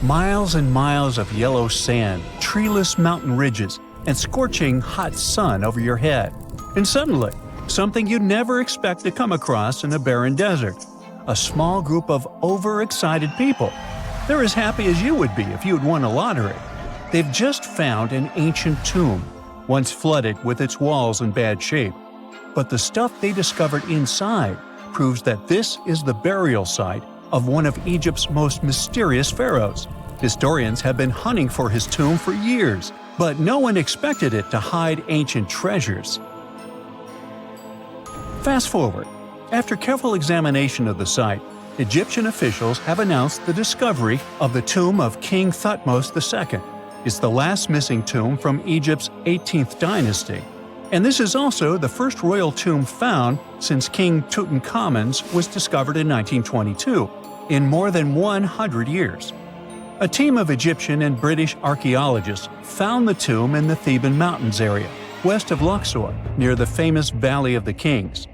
Miles and miles of yellow sand, treeless mountain ridges, and scorching hot sun over your head. And suddenly, something you'd never expect to come across in a barren desert. A small group of overexcited people. They're as happy as you would be if you'd won a lottery. They've just found an ancient tomb, once flooded with its walls in bad shape. But the stuff they discovered inside proves that this is the burial site of one of Egypt's most mysterious pharaohs. Historians have been hunting for his tomb for years, but no one expected it to hide ancient treasures. Fast forward. After careful examination of the site, Egyptian officials have announced the discovery of the tomb of King Thutmose II. It's the last missing tomb from Egypt's 18th dynasty. And this is also the first royal tomb found since King Tutankhamun's was discovered in 1922, in more than 100 years. A team of Egyptian and British archaeologists found the tomb in the Theban Mountains area, west of Luxor, near the famous Valley of the Kings.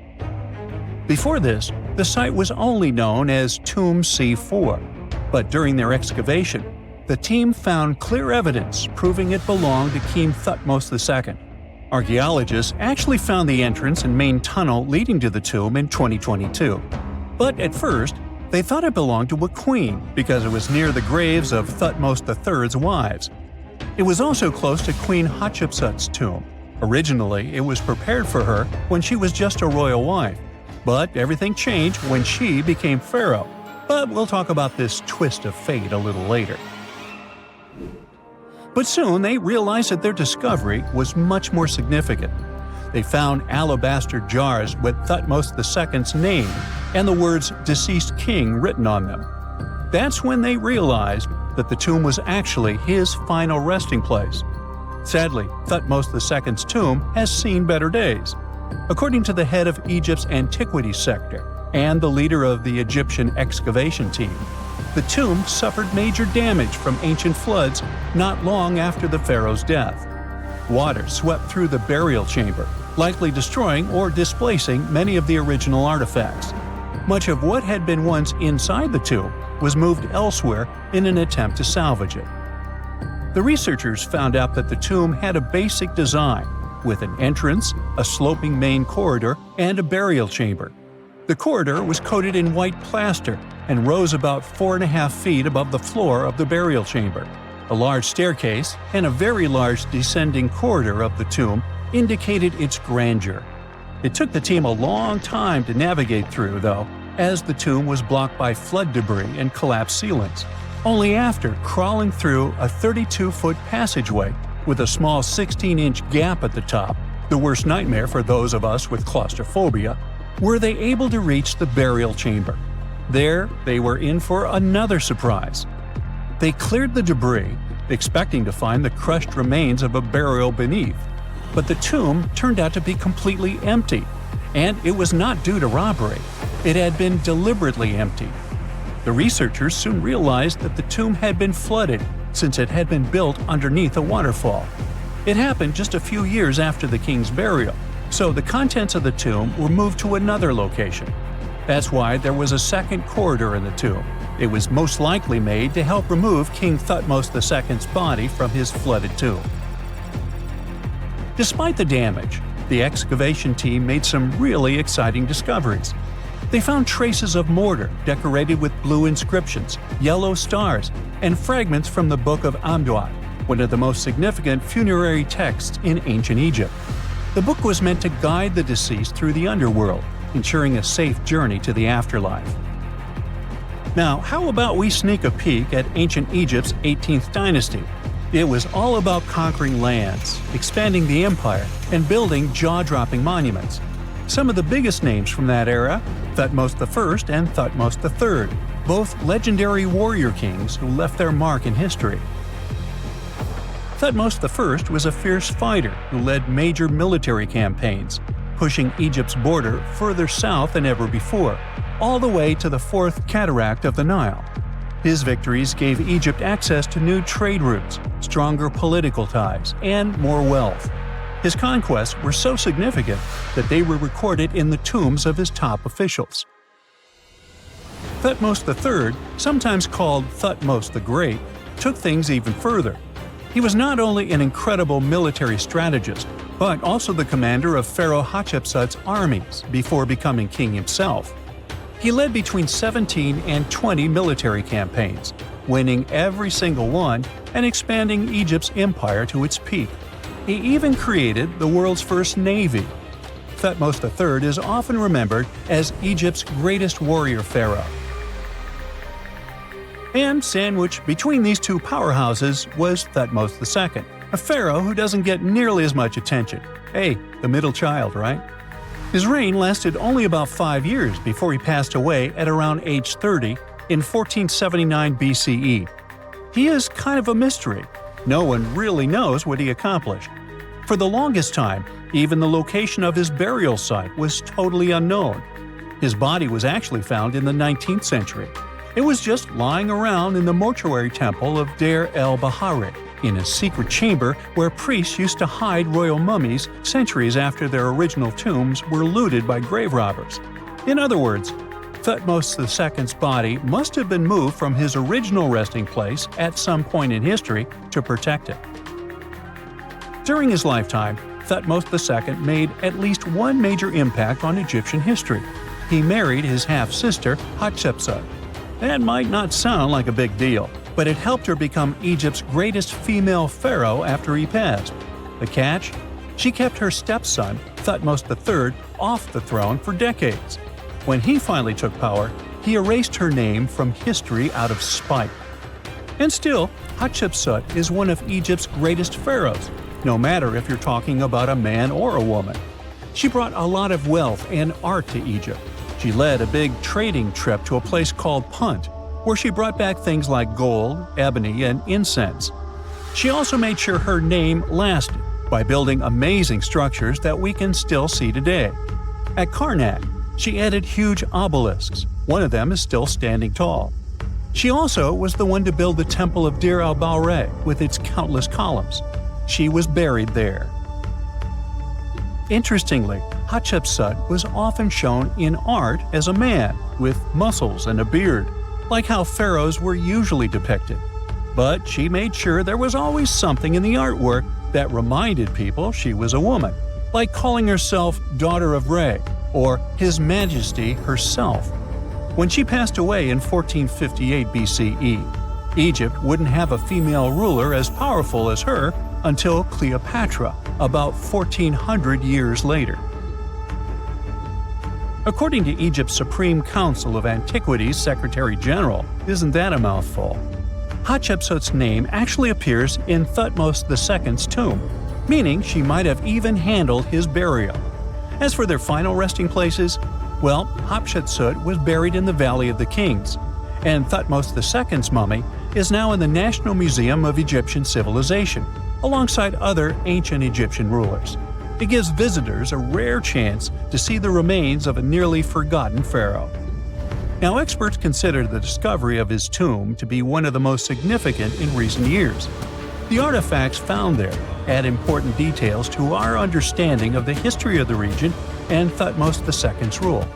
Before this, the site was only known as Tomb C4, but during their excavation, the team found clear evidence proving it belonged to King Thutmose II. Archaeologists actually found the entrance and main tunnel leading to the tomb in 2022. But at first, they thought it belonged to a queen because it was near the graves of Thutmose III's wives. It was also close to Queen Hatshepsut's tomb. Originally, it was prepared for her when she was just a royal wife, but everything changed when she became pharaoh. But we'll talk about this twist of fate a little later. But soon they realized that their discovery was much more significant. They found alabaster jars with Thutmose II's name and the words "deceased king" written on them. That's when they realized that the tomb was actually his final resting place. Sadly, Thutmose II's tomb has seen better days. According to the head of Egypt's antiquities sector and the leader of the Egyptian excavation team, the tomb suffered major damage from ancient floods not long after the pharaoh's death. Water swept through the burial chamber, likely destroying or displacing many of the original artifacts. Much of what had been once inside the tomb was moved elsewhere in an attempt to salvage it. The researchers found out that the tomb had a basic design, with an entrance, a sloping main corridor, and a burial chamber. The corridor was coated in white plaster and rose about 4.5 feet above the floor of the burial chamber. A large staircase and a very large descending corridor of the tomb indicated its grandeur. It took the team a long time to navigate through, though, as the tomb was blocked by flood debris and collapsed ceilings. Only after crawling through a 32-foot passageway with a small 16-inch gap at the top, the worst nightmare for those of us with claustrophobia, were they able to reach the burial chamber. There, they were in for another surprise. They cleared the debris, expecting to find the crushed remains of a burial beneath. But the tomb turned out to be completely empty, and it was not due to robbery. It had been deliberately emptied. The researchers soon realized that the tomb had been flooded since it had been built underneath a waterfall. It happened just a few years after the king's burial, so the contents of the tomb were moved to another location. That's why there was a second corridor in the tomb. It was most likely made to help remove King Thutmose II's body from his flooded tomb. Despite the damage, the excavation team made some really exciting discoveries. They found traces of mortar decorated with blue inscriptions, yellow stars, and fragments from the Book of Amduat, one of the most significant funerary texts in ancient Egypt. The book was meant to guide the deceased through the underworld, ensuring a safe journey to the afterlife. Now, how about we sneak a peek at ancient Egypt's 18th dynasty? It was all about conquering lands, expanding the empire, and building jaw-dropping monuments. Some of the biggest names from that era, Thutmose I and Thutmose III, both legendary warrior kings who left their mark in history. Thutmose I was a fierce fighter who led major military campaigns, pushing Egypt's border further south than ever before, all the way to the fourth cataract of the Nile. His victories gave Egypt access to new trade routes, stronger political ties, and more wealth. His conquests were so significant that they were recorded in the tombs of his top officials. Thutmose III, sometimes called Thutmose the Great, took things even further. He was not only an incredible military strategist, but also the commander of Pharaoh Hatshepsut's armies before becoming king himself. He led between 17 and 20 military campaigns, winning every single one and expanding Egypt's empire to its peak. He even created the world's first navy. Thutmose III is often remembered as Egypt's greatest warrior pharaoh. And sandwiched between these two powerhouses was Thutmose II, a pharaoh who doesn't get nearly as much attention. Hey, the middle child, right? His reign lasted only about 5 years before he passed away at around age 30 in 1479 BCE. He is kind of a mystery. No one really knows what he accomplished. For the longest time, even the location of his burial site was totally unknown. His body was actually found in the 19th century. It was just lying around in the mortuary temple of Deir el-Bahari, in a secret chamber where priests used to hide royal mummies centuries after their original tombs were looted by grave robbers. In other words, Thutmose II's body must have been moved from his original resting place at some point in history to protect it. During his lifetime, Thutmose II made at least one major impact on Egyptian history. He married his half-sister Hatshepsut. That might not sound like a big deal, but it helped her become Egypt's greatest female pharaoh after he passed. The catch? She kept her stepson, Thutmose III, off the throne for decades. When he finally took power, he erased her name from history out of spite. And still, Hatshepsut is one of Egypt's greatest pharaohs, no matter if you're talking about a man or a woman. She brought a lot of wealth and art to Egypt. She led a big trading trip to a place called Punt, where she brought back things like gold, ebony, and incense. She also made sure her name lasted by building amazing structures that we can still see today. At Karnak, she added huge obelisks. One of them is still standing tall. She also was the one to build the Temple of Deir el-Bahari with its countless columns. She was buried there. Interestingly, Hatshepsut was often shown in art as a man, with muscles and a beard, like how pharaohs were usually depicted. But she made sure there was always something in the artwork that reminded people she was a woman, like calling herself Daughter of Re, or His Majesty herself. When she passed away in 1458 BCE, Egypt wouldn't have a female ruler as powerful as her until Cleopatra, about 1400 years later. According to Egypt's Supreme Council of Antiquities Secretary General, isn't that a mouthful? Hatshepsut's name actually appears in Thutmose II's tomb, meaning she might have even handled his burial. As for their final resting places, well, Hatshepsut was buried in the Valley of the Kings, and Thutmose II's mummy is now in the National Museum of Egyptian Civilization, alongside other ancient Egyptian rulers. It gives visitors a rare chance to see the remains of a nearly forgotten pharaoh. Now, experts consider the discovery of his tomb to be one of the most significant in recent years. The artifacts found there add important details to our understanding of the history of the region and Thutmose II's rule.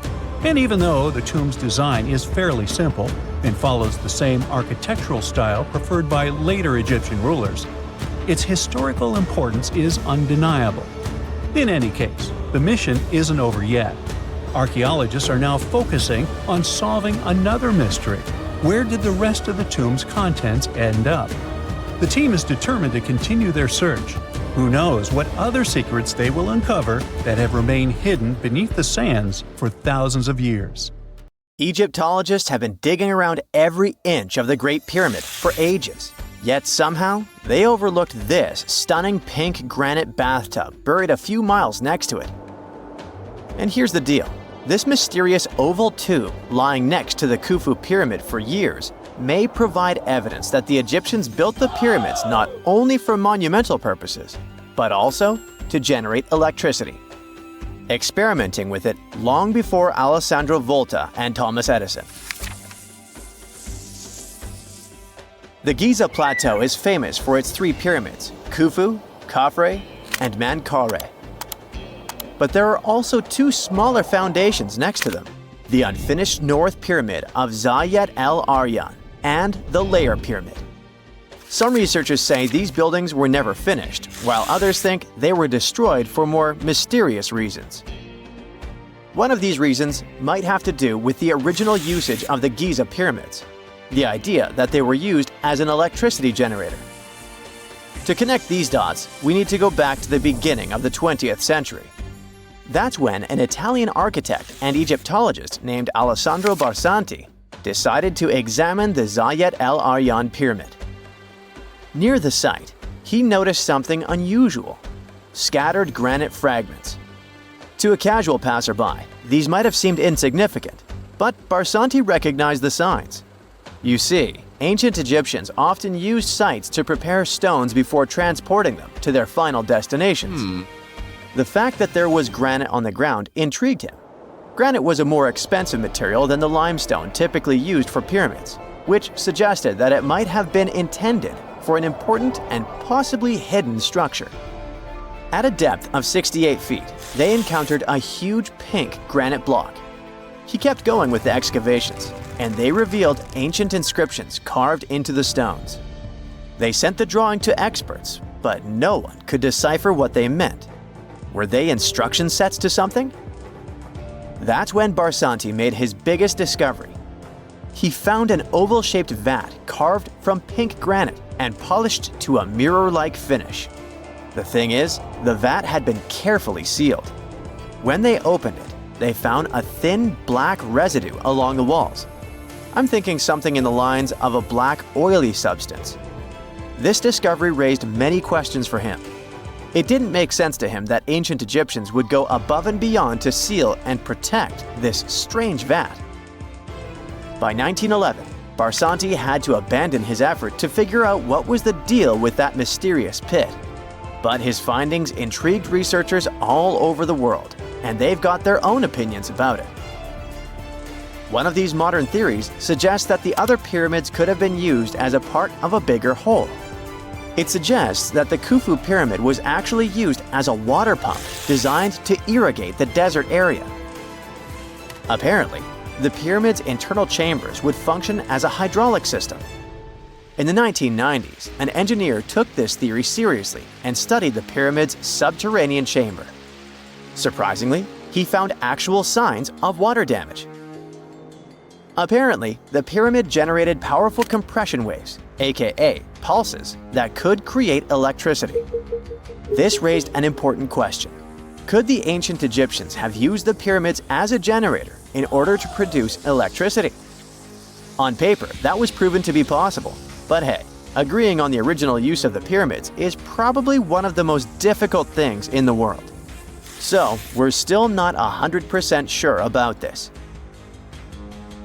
And even though the tomb's design is fairly simple and follows the same architectural style preferred by later Egyptian rulers, its historical importance is undeniable. In any case, the mission isn't over yet. Archaeologists are now focusing on solving another mystery. Where did the rest of the tomb's contents end up? The team is determined to continue their search. Who knows what other secrets they will uncover that have remained hidden beneath the sands for thousands of years. Egyptologists have been digging around every inch of the Great Pyramid for ages. Yet somehow, they overlooked this stunning pink granite bathtub buried a few miles next to it. And here's the deal. This mysterious oval tube lying next to the Khufu pyramid for years may provide evidence that the Egyptians built the pyramids not only for monumental purposes, but also to generate electricity, experimenting with it long before Alessandro Volta and Thomas Edison. The Giza Plateau is famous for its three pyramids, Khufu, Khafre, and Menkaure. But there are also two smaller foundations next to them. the unfinished North Pyramid of Zayat el-Aryan, and the Layer Pyramid. Some researchers say these buildings were never finished, while others think they were destroyed for more mysterious reasons. One of these reasons might have to do with the original usage of the Giza pyramids, the idea that they were used as an electricity generator. To connect these dots, we need to go back to the beginning of the 20th century. That's when an Italian architect and Egyptologist named Alessandro Barsanti decided to examine the Zayat el-Aryan pyramid. Near the site, he noticed something unusual: scattered granite fragments. To a casual passerby, these might have seemed insignificant, but Barsanti recognized the signs. You see, ancient Egyptians often used sites to prepare stones before transporting them to their final destinations. The fact that there was granite on the ground intrigued him. Granite was a more expensive material than the limestone typically used for pyramids, which suggested that it might have been intended for an important and possibly hidden structure. At a depth of 68 feet, they encountered a huge pink granite block. He kept going with the excavations, and they revealed ancient inscriptions carved into the stones. They sent the drawing to experts, but no one could decipher what they meant. Were they instruction sets to something? That's when Barsanti made his biggest discovery. He found an oval-shaped vat carved from pink granite and polished to a mirror-like finish. The thing is, the vat had been carefully sealed. When they opened it, they found a thin black residue along the walls. I'm thinking something in the lines of a black oily substance. This discovery raised many questions for him. It didn't make sense to him that ancient Egyptians would go above and beyond to seal and protect this strange vat. By 1911, Barsanti had to abandon his effort to figure out what was the deal with that mysterious pit. But his findings intrigued researchers all over the world, and they've got their own opinions about it. One of these modern theories suggests that the other pyramids could have been used as a part of a bigger whole. It suggests that the Khufu pyramid was actually used as a water pump designed to irrigate the desert area. Apparently, the pyramid's internal chambers would function as a hydraulic system. In the 1990s, an engineer took this theory seriously and studied the pyramid's subterranean chamber. Surprisingly, he found actual signs of water damage. Apparently, the pyramid generated powerful compression waves, aka pulses, that could create electricity. This raised an important question. Could the ancient Egyptians have used the pyramids as a generator in order to produce electricity? On paper, that was proven to be possible. But hey, agreeing on the original use of the pyramids is probably one of the most difficult things in the world. So, we're still not 100% sure about this.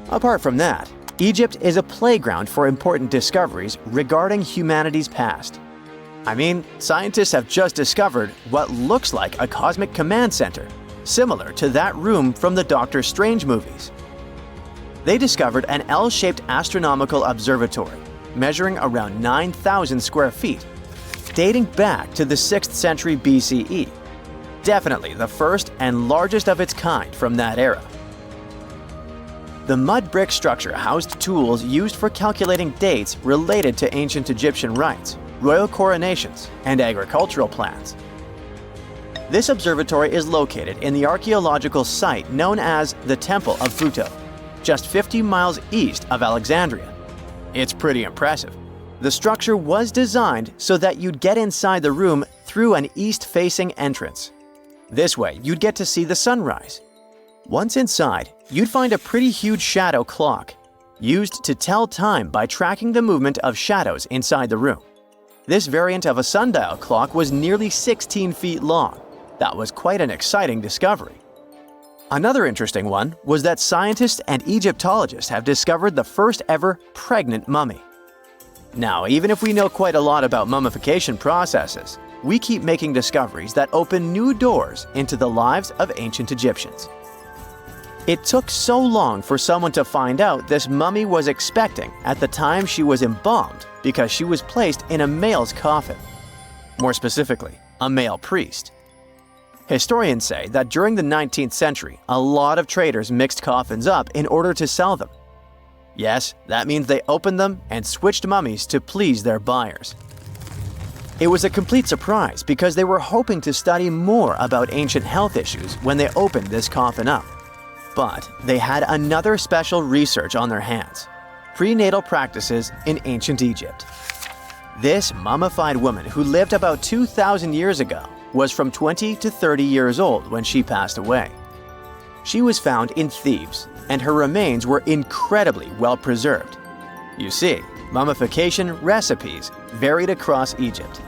Apart from that, Egypt is a playground for important discoveries regarding humanity's past. I mean, scientists have just discovered what looks like a cosmic command center, similar to that room from the Doctor Strange movies. They discovered an L-shaped astronomical observatory, measuring around 9,000 square feet, dating back to the 6th century BCE. Definitely the first and largest of its kind from that era. The mud brick structure housed tools used for calculating dates related to ancient Egyptian rites, royal coronations, and agricultural plans. This observatory is located in the archaeological site known as the Temple of Pharaoh, just 50 miles east of Alexandria. It's pretty impressive. The structure was designed so that you'd get inside the room through an east-facing entrance. This way, you'd get to see the sunrise. Once inside, you'd find a pretty huge shadow clock, used to tell time by tracking the movement of shadows inside the room. This variant of a sundial clock was nearly 16 feet long. That was quite an exciting discovery. Another interesting one was that scientists and Egyptologists have discovered the first ever pregnant mummy. Now, even if we know quite a lot about mummification processes, we keep making discoveries that open new doors into the lives of ancient Egyptians. It took so long for someone to find out this mummy was expecting at the time she was embalmed because she was placed in a male's coffin. More specifically, a male priest. Historians say that during the 19th century, a lot of traders mixed coffins up in order to sell them. Yes, that means they opened them and switched mummies to please their buyers. It was a complete surprise because they were hoping to study more about ancient health issues when they opened this coffin up. But they had another special research on their hands: prenatal practices in ancient Egypt. This mummified woman, who lived about 2,000 years ago, was from 20 to 30 years old when she passed away. She was found in Thebes, and her remains were incredibly well preserved. You see, mummification recipes varied across Egypt.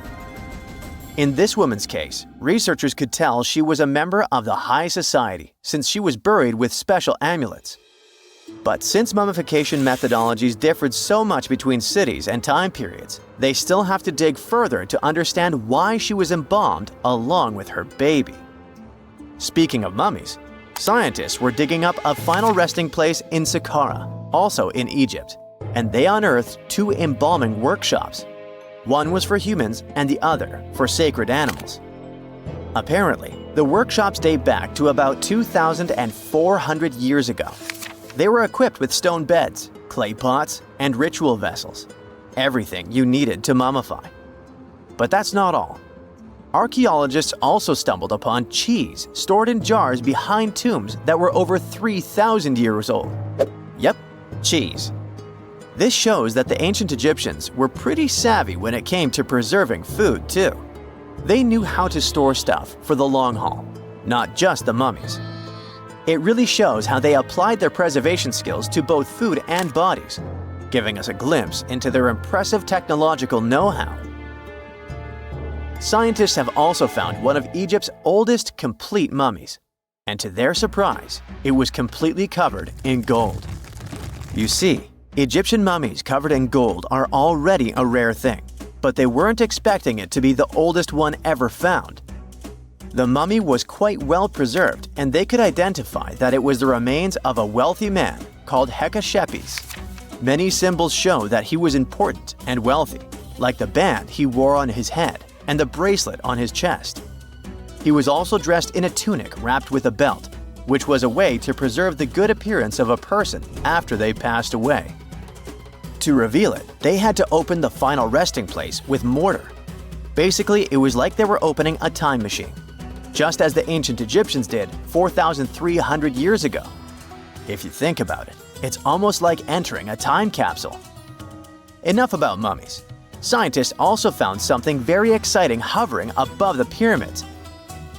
In this woman's case, researchers could tell she was a member of the high society since she was buried with special amulets. But since mummification methodologies differed so much between cities and time periods, they still have to dig further to understand why she was embalmed along with her baby. Speaking of mummies, scientists were digging up a final resting place in Saqqara, also in Egypt, and they unearthed two embalming workshops. One was for humans and the other for sacred animals. Apparently, the workshops date back to about 2,400 years ago. They were equipped with stone beds, clay pots, and ritual vessels. Everything you needed to mummify. But that's not all. Archaeologists also stumbled upon cheese stored in jars behind tombs that were over 3,000 years old. Yep, cheese. This shows that the ancient Egyptians were pretty savvy when it came to preserving food, too. They knew how to store stuff for the long haul, not just the mummies. It really shows how they applied their preservation skills to both food and bodies, giving us a glimpse into their impressive technological know-how. Scientists have also found one of Egypt's oldest complete mummies, and to their surprise, it was completely covered in gold. You see, Egyptian mummies covered in gold are already a rare thing, but they weren't expecting it to be the oldest one ever found. The mummy was quite well preserved, and they could identify that it was the remains of a wealthy man called Hekashepes. Many symbols show that he was important and wealthy, like the band he wore on his head and the bracelet on his chest. He was also dressed in a tunic wrapped with a belt, which was a way to preserve the good appearance of a person after they passed away. To reveal it, they had to open the final resting place with mortar. Basically, it was like they were opening a time machine, just as the ancient Egyptians did 4,300 years ago. If you think about it, it's almost like entering a time capsule. Enough about mummies. Scientists also found something very exciting hovering above the pyramids.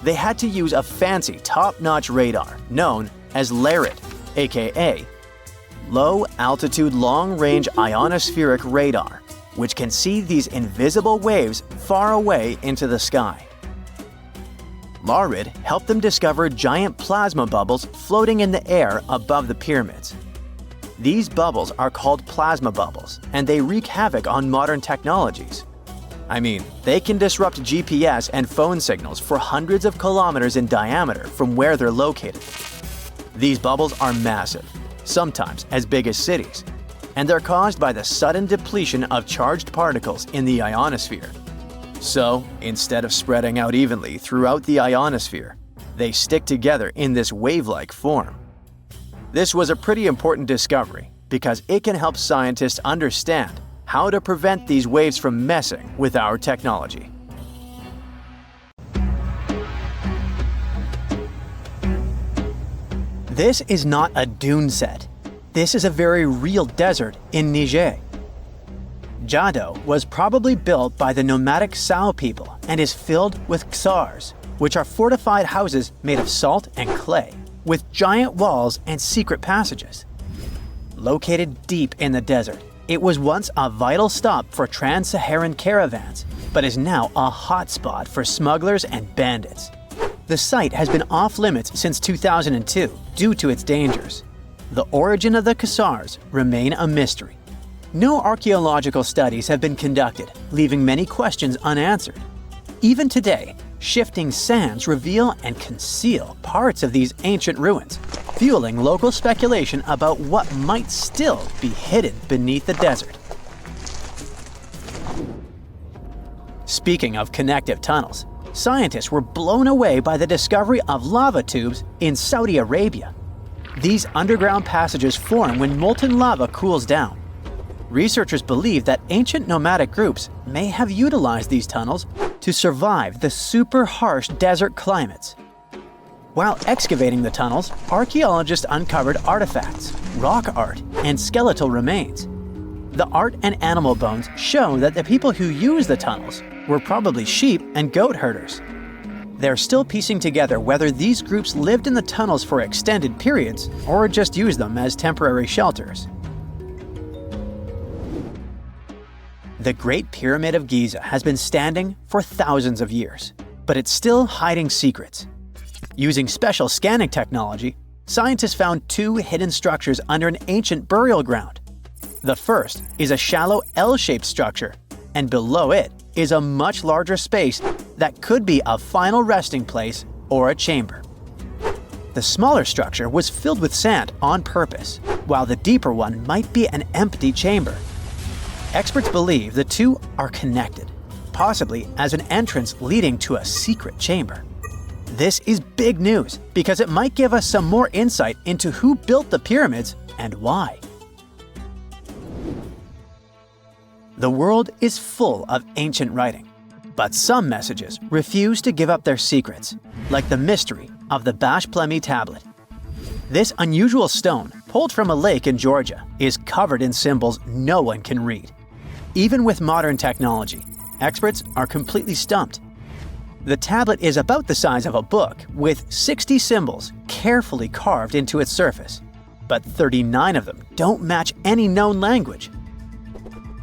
They had to use a fancy top-notch radar known as LARID, aka Low Altitude Long Range Ionospheric Radar, which can see these invisible waves far away into the sky. LARID helped them discover giant plasma bubbles floating in the air above the pyramids. These bubbles are called plasma bubbles, and they wreak havoc on modern technologies. I mean, they can disrupt GPS and phone signals for hundreds of kilometers in diameter from where they're located. These bubbles are massive, sometimes as big as cities, and they're caused by the sudden depletion of charged particles in the ionosphere. So, instead of spreading out evenly throughout the ionosphere, they stick together in this wave-like form. This was a pretty important discovery because it can help scientists understand how to prevent these waves from messing with our technology. This is not a dune set. This is a very real desert in Niger. Jado was probably built by the nomadic Sao people and is filled with ksars, which are fortified houses made of salt and clay, with giant walls and secret passages. Located deep in the desert, it was once a vital stop for trans-Saharan caravans, but is now a hotspot for smugglers and bandits. The site has been off-limits since 2002 due to its dangers. The origin of the ksars remain a mystery. No archaeological studies have been conducted, leaving many questions unanswered. Even today, shifting sands reveal and conceal parts of these ancient ruins, fueling local speculation about what might still be hidden beneath the desert. Speaking of connective tunnels, scientists were blown away by the discovery of lava tubes in Saudi Arabia. These underground passages form when molten lava cools down. Researchers believe that ancient nomadic groups may have utilized these tunnels to survive the super harsh desert climates. While excavating the tunnels, archaeologists uncovered artifacts, rock art, and skeletal remains. The art and animal bones show that the people who used the tunnels were probably sheep and goat herders. They're still piecing together whether these groups lived in the tunnels for extended periods or just used them as temporary shelters. The Great Pyramid of Giza has been standing for thousands of years, but it's still hiding secrets. Using special scanning technology, scientists found two hidden structures under an ancient burial ground. The first is a shallow L-shaped structure, and below it is a much larger space that could be a final resting place or a chamber. The smaller structure was filled with sand on purpose, while the deeper one might be an empty chamber. Experts believe the two are connected, possibly as an entrance leading to a secret chamber. This is big news because it might give us some more insight into who built the pyramids and why. The world is full of ancient writing, but some messages refuse to give up their secrets, like the mystery of the Bashplemi tablet. This unusual stone, pulled from a lake in Georgia, is covered in symbols no one can read. Even with modern technology, experts are completely stumped. The tablet is about the size of a book, with 60 symbols carefully carved into its surface, but 39 of them don't match any known language.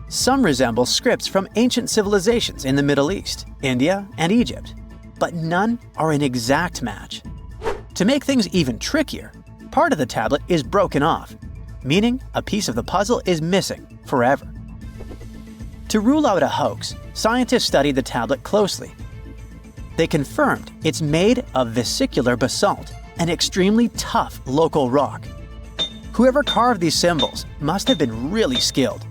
Some resemble scripts from ancient civilizations in the Middle East, India, and Egypt, but none are an exact match. To make things even trickier, part of the tablet is broken off, meaning a piece of the puzzle is missing forever. To rule out a hoax, scientists studied the tablet closely. They confirmed it's made of vesicular basalt, an extremely tough local rock. Whoever carved these symbols must have been really skilled.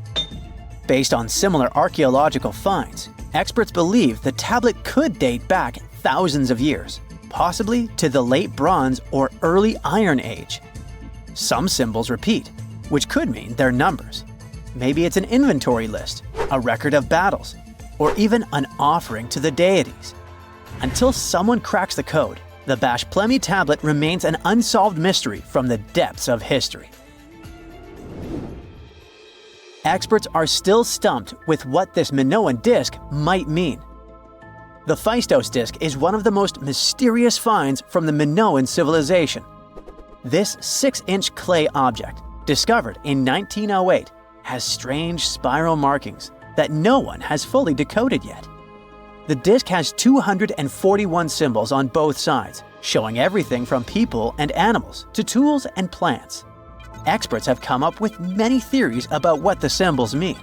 Based on similar archaeological finds, experts believe the tablet could date back thousands of years, possibly to the late Bronze or early Iron Age. Some symbols repeat, which could mean they're numbers. Maybe it's an inventory list, a record of battles, or even an offering to the deities. Until someone cracks the code, the Bashplemi tablet remains an unsolved mystery from the depths of history. Experts are still stumped with what this Minoan disc might mean. The Phaistos disc is one of the most mysterious finds from the Minoan civilization. This 6-inch clay object, discovered in 1908, has strange spiral markings that no one has fully decoded yet. The disc has 241 symbols on both sides, showing everything from people and animals to tools and plants. Experts have come up with many theories about what the symbols mean.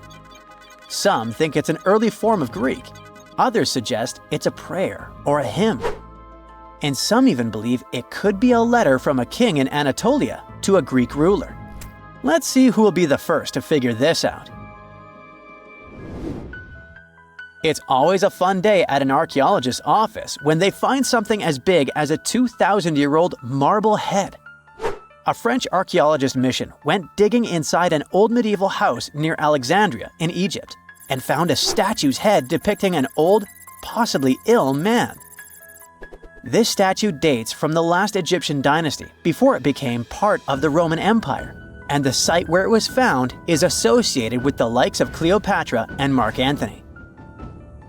Some think it's an early form of Greek. Others suggest it's a prayer or a hymn. And some even believe it could be a letter from a king in Anatolia to a Greek ruler. Let's see who will be the first to figure this out. It's always a fun day at an archaeologist's office when they find something as big as a 2,000-year-old marble head. A French archaeologist mission went digging inside an old medieval house near Alexandria in Egypt and found a statue's head depicting an old, possibly ill man. This statue dates from the last Egyptian dynasty before it became part of the Roman Empire, and the site where it was found is associated with the likes of Cleopatra and Mark Antony.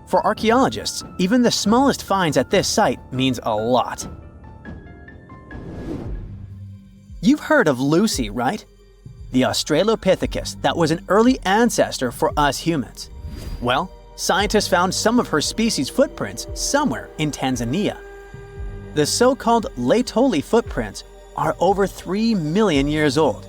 For archaeologists, even the smallest finds at this site means a lot. You've heard of Lucy, right? The Australopithecus that was an early ancestor for us humans. Well, scientists found some of her species' footprints somewhere in Tanzania. The so-called Laetoli footprints are over 3 million years old.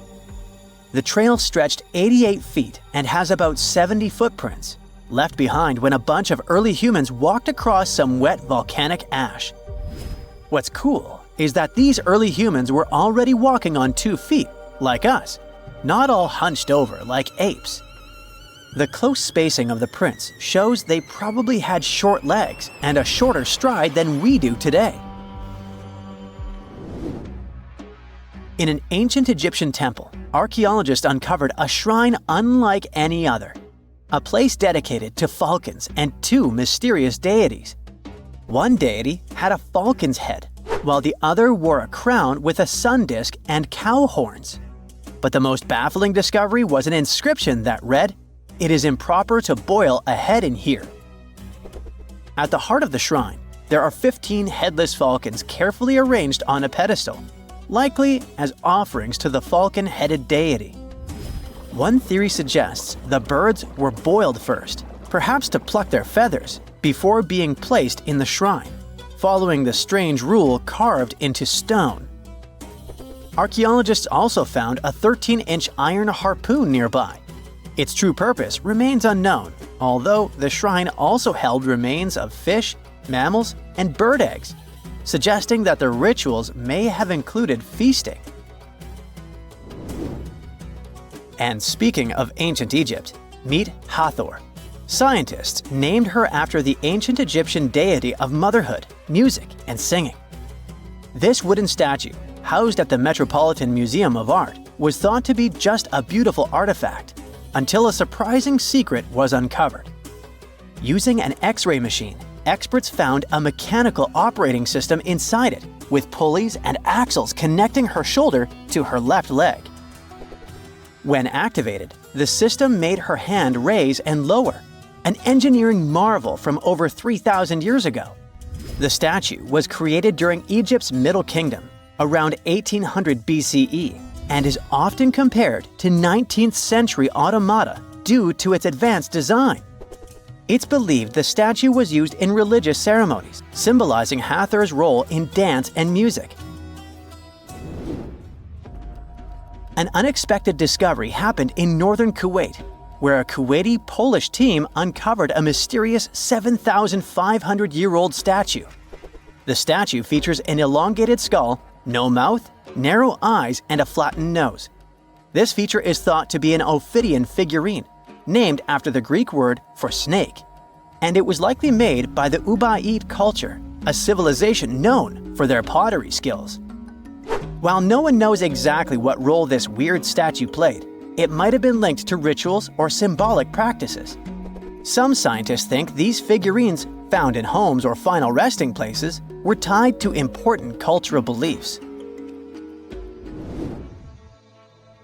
The trail stretched 88 feet and has about 70 footprints, left behind when a bunch of early humans walked across some wet volcanic ash. What's cool is that these early humans were already walking on 2 feet, like us, not all hunched over like apes. The close spacing of the prints shows they probably had short legs and a shorter stride than we do today. In an ancient Egyptian temple, archaeologists uncovered a shrine unlike any other, a place dedicated to falcons and two mysterious deities. One deity had a falcon's head, while the other wore a crown with a sun disk and cow horns. But the most baffling discovery was an inscription that read, "It is improper to boil a head in here." At the heart of the shrine, there are 15 headless falcons carefully arranged on a pedestal, likely as offerings to the falcon-headed deity. One theory suggests the birds were boiled first, perhaps to pluck their feathers, before being placed in the shrine, following the strange rule carved into stone. Archaeologists also found a 13-inch iron harpoon nearby. Its true purpose remains unknown, although the shrine also held remains of fish, mammals, and bird eggs, suggesting that the rituals may have included feasting. And speaking of ancient Egypt, meet Hathor. Scientists named her after the ancient Egyptian deity of motherhood, music, and singing. This wooden statue, housed at the Metropolitan Museum of Art, was thought to be just a beautiful artifact, until a surprising secret was uncovered. Using an X-ray machine, experts found a mechanical operating system inside it, with pulleys and axles connecting her shoulder to her left leg. When activated, the system made her hand raise and lower, an engineering marvel from over 3,000 years ago. The statue was created during Egypt's Middle Kingdom, around 1800 BCE, and is often compared to 19th century automata due to its advanced design. It's believed the statue was used in religious ceremonies, symbolizing Hathor's role in dance and music. An unexpected discovery happened in northern Kuwait, where a Kuwaiti-Polish team uncovered a mysterious 7,500-year-old statue. The statue features an elongated skull, no mouth, narrow eyes, and a flattened nose. This feature is thought to be an Ophidian figurine, named after the Greek word for snake, and it was likely made by the Ubaid culture, a civilization known for their pottery skills. While no one knows exactly what role this weird statue played, it might have been linked to rituals or symbolic practices. Some scientists think these figurines, found in homes or final resting places, were tied to important cultural beliefs.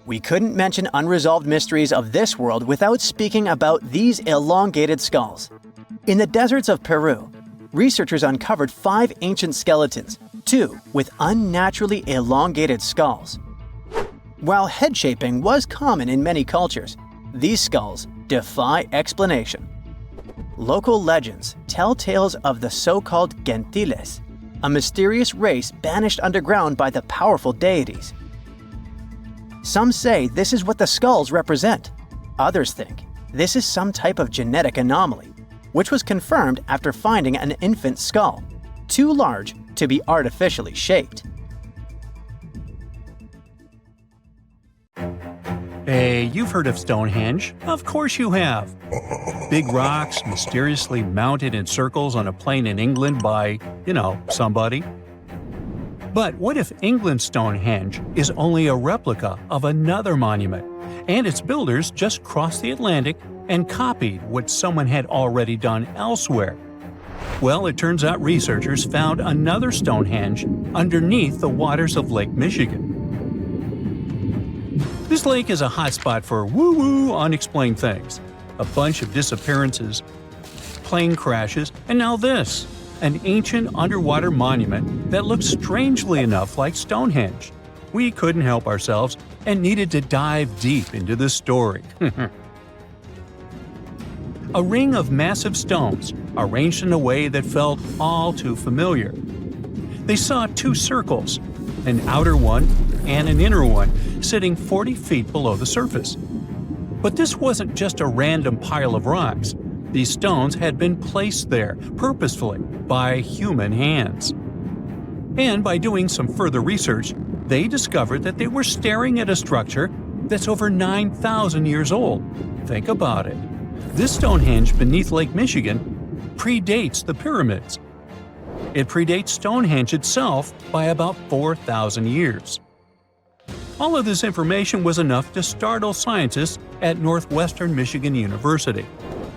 We couldn't mention unresolved mysteries of this world without speaking about these elongated skulls. In the deserts of Peru, researchers uncovered 5 ancient skeletons, 2 with unnaturally elongated skulls. While head shaping was common in many cultures, these skulls defy explanation. Local legends tell tales of the so-called gentiles, a mysterious race banished underground by the powerful deities. Some say this is what the skulls represent. Others think this is some type of genetic anomaly, which was confirmed after finding an infant skull, too large to be artificially shaped. Hey, you've heard of Stonehenge. Of course you have. Big rocks mysteriously mounted in circles on a plain in England by, somebody. But what if England's Stonehenge is only a replica of another monument, and its builders just crossed the Atlantic and copied what someone had already done elsewhere? Well, it turns out researchers found another Stonehenge underneath the waters of Lake Michigan. This lake is a hotspot for woo-woo unexplained things. A bunch of disappearances, plane crashes, and now this, an ancient underwater monument that looks strangely enough like Stonehenge. We couldn't help ourselves and needed to dive deep into this story. A ring of massive stones, arranged in a way that felt all too familiar. They saw 2 circles, an outer one and an inner one, sitting 40 feet below the surface. But this wasn't just a random pile of rocks. These stones had been placed there purposefully by human hands. And by doing some further research, they discovered that they were staring at a structure that's over 9,000 years old. Think about it. This Stonehenge beneath Lake Michigan predates the pyramids. It predates Stonehenge itself by about 4,000 years. All of this information was enough to startle scientists at Northwestern Michigan University.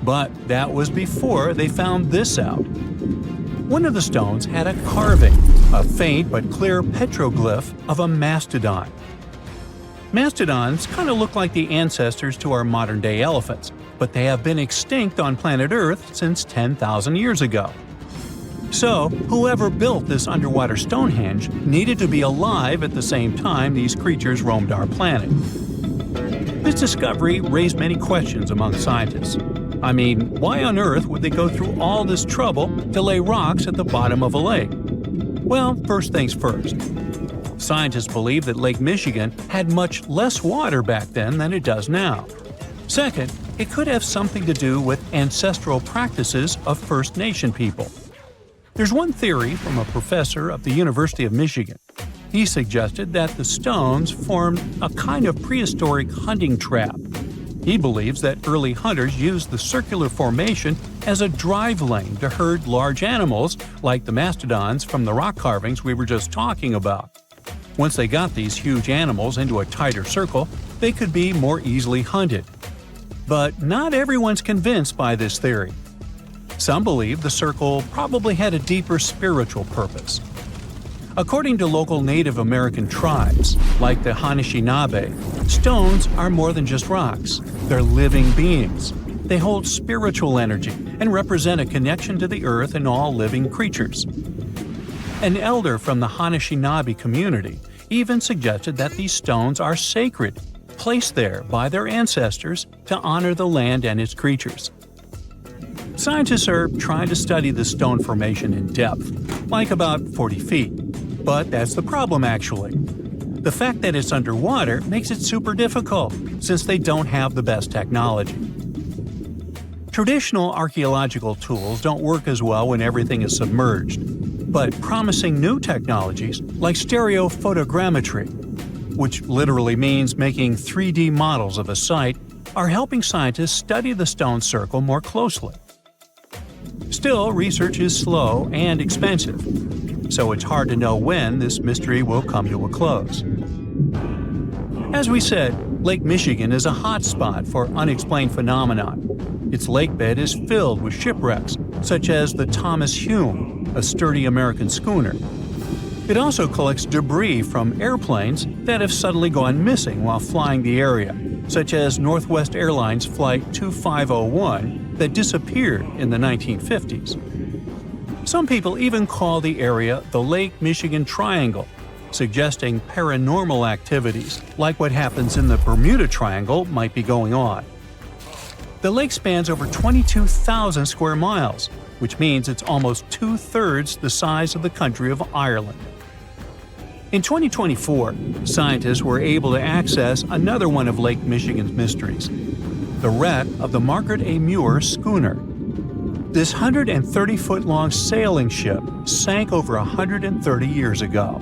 But that was before they found this out. One of the stones had a carving, a faint but clear petroglyph of a mastodon. Mastodons kind of look like the ancestors to our modern-day elephants, but they have been extinct on planet Earth since 10,000 years ago. So, whoever built this underwater Stonehenge needed to be alive at the same time these creatures roamed our planet. This discovery raised many questions among scientists. I mean, why on earth would they go through all this trouble to lay rocks at the bottom of a lake? Well, first things first. Scientists believe that Lake Michigan had much less water back then than it does now. Second, it could have something to do with ancestral practices of First Nation people. There's one theory from a professor of the University of Michigan. He suggested that the stones formed a kind of prehistoric hunting trap. He believes that early hunters used the circular formation as a drive lane to herd large animals like the mastodons from the rock carvings we were just talking about. Once they got these huge animals into a tighter circle, they could be more easily hunted. But not everyone's convinced by this theory. Some believe the circle probably had a deeper spiritual purpose. According to local Native American tribes, like the Anishinaabe, stones are more than just rocks. They're living beings. They hold spiritual energy and represent a connection to the earth and all living creatures. An elder from the Anishinaabe community even suggested that these stones are sacred, placed there by their ancestors to honor the land and its creatures. Scientists are trying to study the stone formation in depth, like about 40 feet. But that's the problem, actually. The fact that it's underwater makes it super difficult, since they don't have the best technology. Traditional archaeological tools don't work as well when everything is submerged, but promising new technologies like stereophotogrammetry, which literally means making 3D models of a site, are helping scientists study the stone circle more closely. Still, research is slow and expensive, so it's hard to know when this mystery will come to a close. As we said, Lake Michigan is a hot spot for unexplained phenomena. Its lakebed is filled with shipwrecks, such as the Thomas Hume, a sturdy American schooner. It also collects debris from airplanes that have suddenly gone missing while flying the area, such as Northwest Airlines Flight 2501 that disappeared in the 1950s. Some people even call the area the Lake Michigan Triangle, suggesting paranormal activities like what happens in the Bermuda Triangle might be going on. The lake spans over 22,000 square miles, which means it's almost two-thirds the size of the country of Ireland. In 2024, scientists were able to access another one of Lake Michigan's mysteries, the wreck of the Margaret A. Muir schooner. This 130-foot-long sailing ship sank over 130 years ago.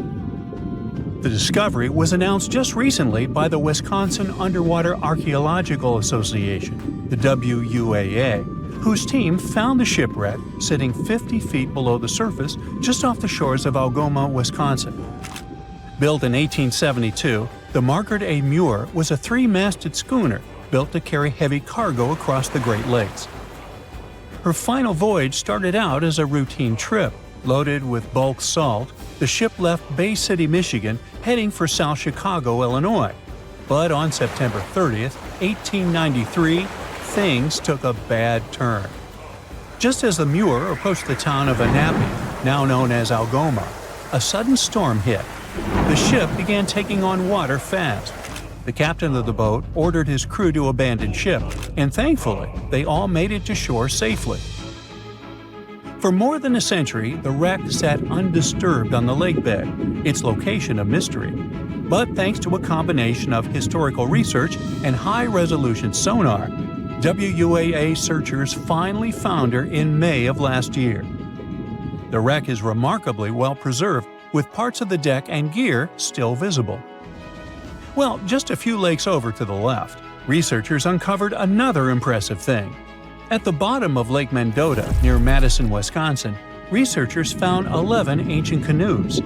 The discovery was announced just recently by the Wisconsin Underwater Archaeological Association, the WUAA, whose team found the shipwreck sitting 50 feet below the surface just off the shores of Algoma, Wisconsin. Built in 1872, the Margaret A. Muir was a three-masted schooner built to carry heavy cargo across the Great Lakes. Her final voyage started out as a routine trip. Loaded with bulk salt, the ship left Bay City, Michigan, heading for South Chicago, Illinois. But on September 30th, 1893, things took a bad turn. Just as the Muir approached the town of Annapolis, now known as Algoma, a sudden storm hit. The ship began taking on water fast. The captain of the boat ordered his crew to abandon ship, and thankfully, they all made it to shore safely. For more than a century, the wreck sat undisturbed on the lakebed, its location a mystery. But thanks to a combination of historical research and high-resolution sonar, WUAA searchers finally found her in May of last year. The wreck is remarkably well preserved, with parts of the deck and gear still visible. Well, just a few lakes over to the left, researchers uncovered another impressive thing: At the bottom of Lake Mendota, near Madison, Wisconsin, researchers found 11 ancient canoes.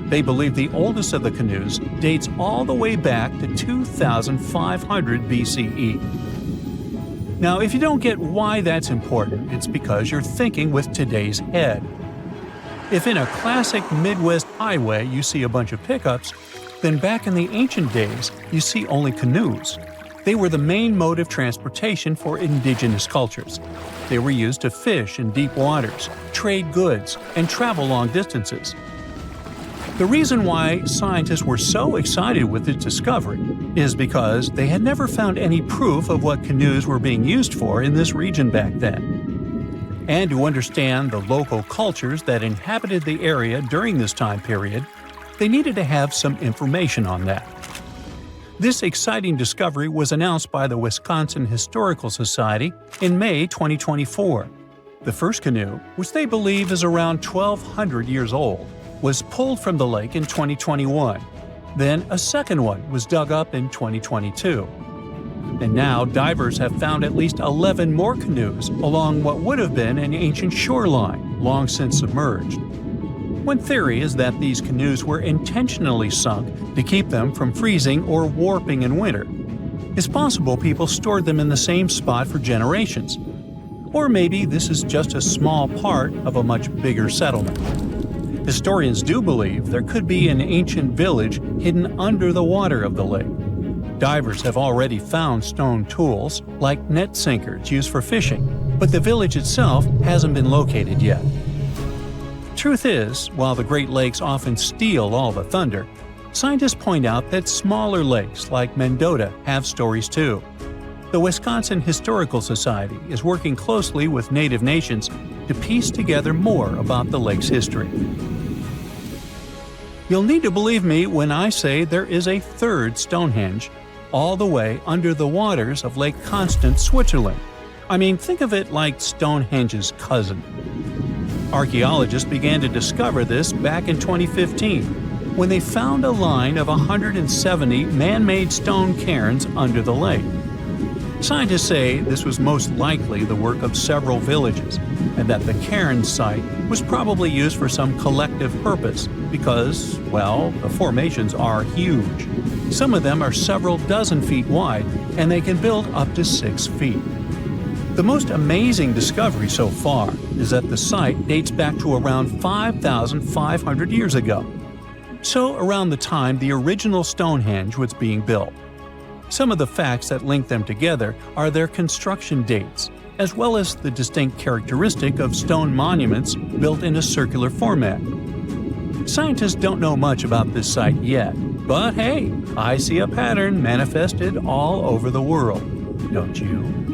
They believe the oldest of the canoes dates all the way back to 2500 BCE. Now, if you don't get why that's important, it's because you're thinking with today's head. If in a classic Midwest highway you see a bunch of pickups, then back in the ancient days you see only canoes. They were the main mode of transportation for indigenous cultures. They were used to fish in deep waters, trade goods, and travel long distances. The reason why scientists were so excited with this discovery is because they had never found any proof of what canoes were being used for in this region back then. And to understand the local cultures that inhabited the area during this time period, they needed to have some information on that. This exciting discovery was announced by the Wisconsin Historical Society in May 2024. The first canoe, which they believe is around 1,200 years old, was pulled from the lake in 2021. Then a second one was dug up in 2022. And now divers have found at least 11 more canoes along what would have been an ancient shoreline, long since submerged. One theory is that these canoes were intentionally sunk to keep them from freezing or warping in winter. It's possible people stored them in the same spot for generations. Or maybe this is just a small part of a much bigger settlement. Historians do believe there could be an ancient village hidden under the water of the lake. Divers have already found stone tools, like net sinkers used for fishing, but the village itself hasn't been located yet. Truth is, while the Great Lakes often steal all the thunder, scientists point out that smaller lakes like Mendota have stories too. The Wisconsin Historical Society is working closely with Native nations to piece together more about the lake's history. You'll need to believe me when I say there is a third Stonehenge, all the way under the waters of Lake Constance, Switzerland. I mean, think of it like Stonehenge's cousin. Archaeologists began to discover this back in 2015, when they found a line of 170 man-made stone cairns under the lake. Scientists say this was most likely the work of several villages, and that the cairn site was probably used for some collective purpose because, well, the formations are huge. Some of them are several dozen feet wide, and they can build up to 6 feet. The most amazing discovery so far is that the site dates back to around 5,500 years ago. So around the time the original Stonehenge was being built. Some of the facts that link them together are their construction dates, as well as the distinct characteristic of stone monuments built in a circular format. Scientists don't know much about this site yet, but hey, I see a pattern manifested all over the world. Don't you?